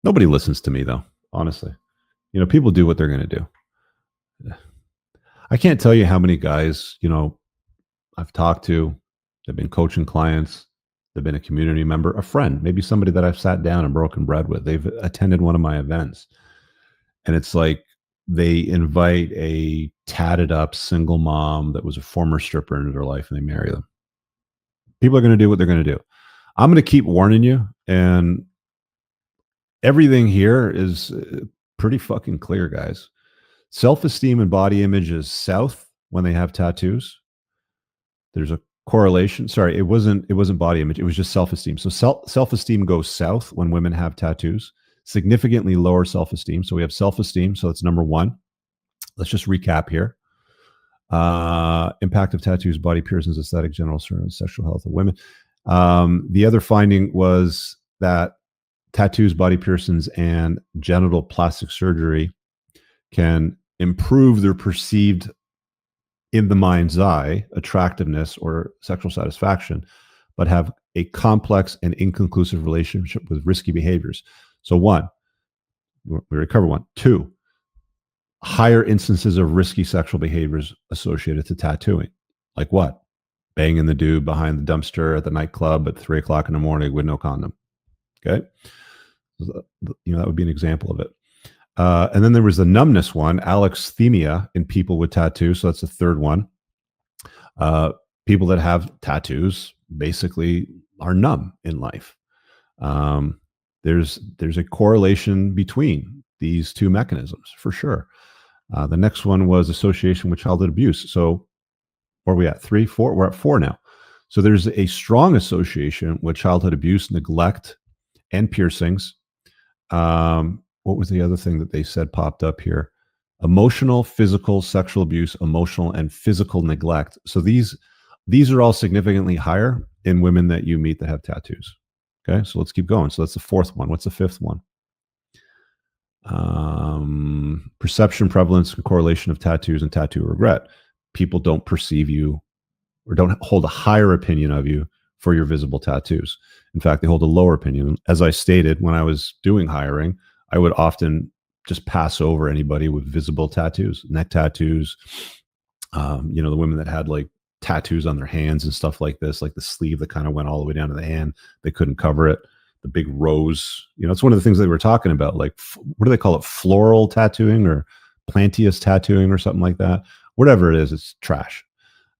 Nobody listens to me though, honestly. People do what they're going to do. I can't tell you how many guys, I've talked to, they've been coaching clients, they've been a community member, a friend, maybe somebody that I've sat down and broken bread with. They've attended one of my events. And it's like they invite a tatted up single mom that was a former stripper into their life and they marry them. People are going to do what they're going to do. I'm going to keep warning you. And everything here is pretty fucking clear, guys. Self-esteem and body image is south when they have tattoos. There's a correlation. Sorry, it wasn't body image. It was just self-esteem. So self-esteem goes south when women have tattoos. Significantly lower self-esteem. So we have self-esteem. So that's number one. Let's just recap here. Impact of tattoos, body piercings, aesthetic, general sexual health of women. The other finding was that tattoos, body piercings, and genital plastic surgery can improve their perceived, in the mind's eye, attractiveness or sexual satisfaction, but have a complex and inconclusive relationship with risky behaviors. So one, we already covered one. Two, higher instances of risky sexual behaviors associated to tattooing. Like what? Banging the dude behind the dumpster at the nightclub at 3 o'clock in the morning with no condom. Okay. That would be an example of it. And then there was the numbness one, alexithymia in people with tattoos. So that's the third one. People that have tattoos basically are numb in life. There's a correlation between these two mechanisms for sure. The next one was association with childhood abuse. So where are we at? 3, 4? We're at 4 now. So there's a strong association with childhood abuse, neglect, and piercings. What was the other thing that they said popped up here? Emotional, physical, sexual abuse, emotional, and physical neglect. So these are all significantly higher in women that you meet that have tattoos. Okay, so let's keep going. So that's the fourth one. What's the fifth one? Perception, prevalence, and correlation of tattoos and tattoo regret. People don't perceive you or don't hold a higher opinion of you for your visible tattoos. In fact, they hold a lower opinion. As I stated, when I was doing hiring, I would often just pass over anybody with visible tattoos, neck tattoos, the women that had like tattoos on their hands and stuff like this, like the sleeve that kind of went all the way down to the hand. They couldn't cover it. The big rose, it's one of the things they were talking about. Like, what do they call it? Floral tattooing or planteus tattooing or something like that. Whatever it is, it's trash.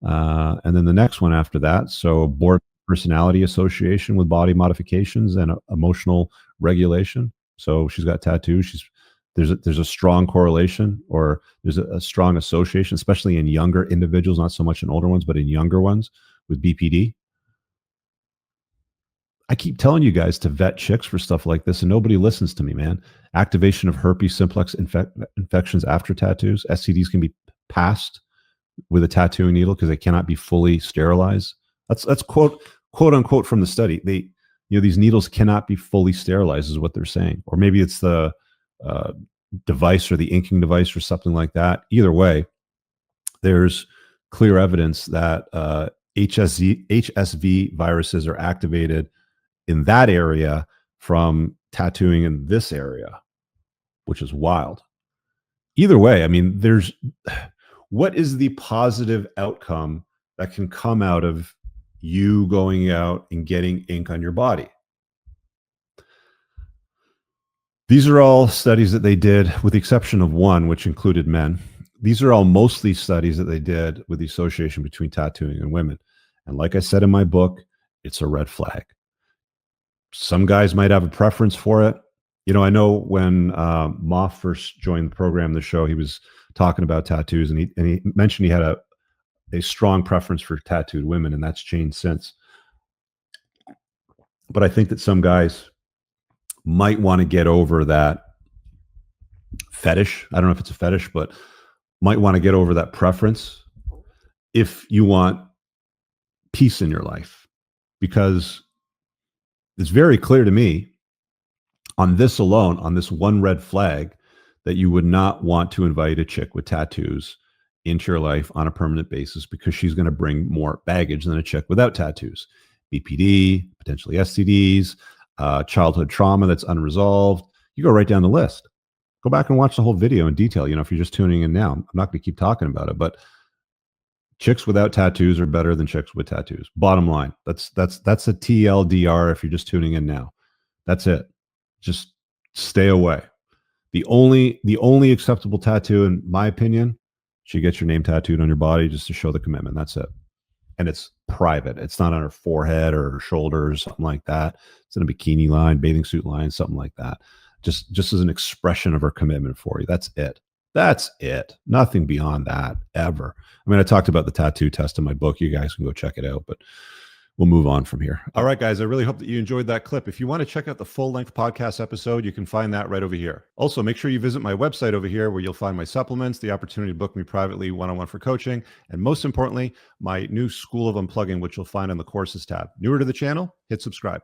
And then the next one after that. So borderline personality association with body modifications and emotional regulation. So she's got tattoos. There's a strong correlation, or there's a strong association, especially in younger individuals, not so much in older ones, but in younger ones with BPD. I keep telling you guys to vet chicks for stuff like this, and nobody listens to me, man. Activation of herpes simplex infections after tattoos. STDs can be passed with a tattooing needle because they cannot be fully sterilized. That's quote unquote from the study. These needles cannot be fully sterilized is what they're saying. Or maybe it's the device or the inking device or something like that. Either way, there's clear evidence that HSV viruses are activated in that area from tattooing in this area, which is wild. Either way, I mean, what is the positive outcome that can come out of you going out and getting ink on your body? These are all studies that they did, with the exception of one, which included men. These are all mostly studies that they did with the association between tattooing and women. And like I said in my book, it's a red flag. Some guys might have a preference for it. I know when Moff first joined the program, the show, he was talking about tattoos, and he mentioned he had a strong preference for tattooed women, and that's changed since. But I think that some guys might want to get over that fetish. I don't know if it's a fetish, but might want to get over that preference if you want peace in your life, because it's very clear to me on this alone, on this one red flag, that you would not want to invite a chick with tattoos into your life on a permanent basis, because she's going to bring more baggage than a chick without tattoos. BPD, potentially STDs, childhood trauma that's unresolved. You go right down the list. Go back and watch the whole video in detail. If you're just tuning in now, I'm not going to keep talking about it, but chicks without tattoos are better than chicks with tattoos. Bottom line. That's a TLDR if you're just tuning in now. That's it. Just stay away. The only acceptable tattoo, in my opinion, she gets your name tattooed on your body just to show the commitment. That's it. And it's private. It's not on her forehead or her shoulder or something like that. It's in a bikini line, bathing suit line, something like that. Just as an expression of her commitment for you. That's it. That's it. Nothing beyond that ever. I mean, I talked about the tattoo test in my book. You guys can go check it out, but we'll move on from here. All right, guys, I really hope that you enjoyed that clip. If you want to check out the full-length podcast episode, you can find that right over here. Also, make sure you visit my website over here where you'll find my supplements, the opportunity to book me privately one-on-one for coaching, and most importantly, my new School of Unplugging, which you'll find on the courses tab. Newer to the channel, hit subscribe.